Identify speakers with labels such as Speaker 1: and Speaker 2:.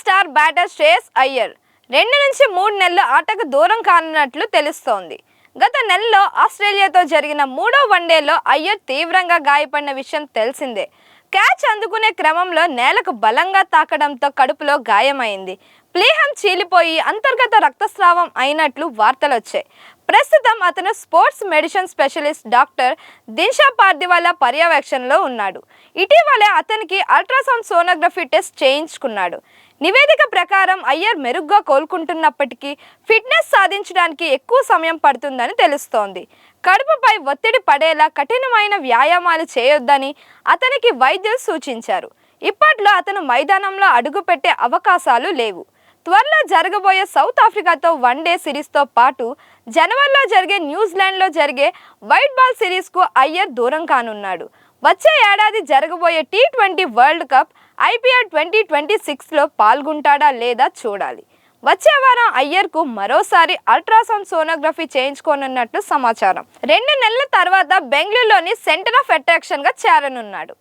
Speaker 1: Star batter Shreyas Iyer 2 నుంచి 3 నెలలు ఆటకు దూరం కానున్నట్లు తెలుస్తోంది. గత నెలలో ఆస్ట్రేలియాతో జరిగిన 3వ వన్డేలో అయ్యర్ తీవ్రంగా గాయపడిన విషయం తెలిసిందే. క్యాచ్ అందుకునే క్రమంలో నేలకు బలంగా తాకడంతో కడుపులో గాయమైంది. ప్లీహం చీలిపోయి అంతర్గత రక్తస్రావం అయినట్లు వార్తలొచ్చాయి. ప్రస్తుతం అతను sports medicine specialist doctor Dinshaw Pardiwala పర్యవేక్షణలో ఉన్నాడు. ఇటీవలే అతనికి అల్ట్రాసౌండ్ సోనోగ్రఫీ టెస్ట్ చేయించుకున్నాడు. నివేదిక ప్రకారం అయ్యర్ మెరుగ్గా కోలుకుంటున్నప్పటికీ ఫిట్నెస్ సాధించడానికి ఎక్కువ సమయం పడుతుందని తెలుస్తోంది. కడుపుపై ఒత్తిడి పడేలా కఠినమైన వ్యాయామాలు చేయొద్దని అతనికి వైద్యులు సూచించారు. ఇప్పట్లో అతను మైదానంలో అడుగుపెట్టే అవకాశాలు లేవు. త్వరలో జరగబోయే సౌత్ ఆఫ్రికాతో వన్డే సిరీస్తో పాటు జనవరిలో జరిగే న్యూజిలాండ్లో జరిగే వైట్ బాల్ సిరీస్కు అయ్యర్ దూరం కానున్నాడు. వచ్చే ఏడాది జరగబోయే T20 వరల్డ్ కప్ IPL 2026లో పాల్గొంటాడా లేదా చూడాలి. వచ్చే వారం అయ్యర్కు మరోసారి అల్ట్రాసౌండ్ సోనోగ్రఫీ చేయించుకోనున్నట్లు సమాచారం. 2 నెలల తర్వాత బెంగళూరులోని సెంటర్ ఆఫ్ అట్రాక్షన్గా చేరనున్నాడు.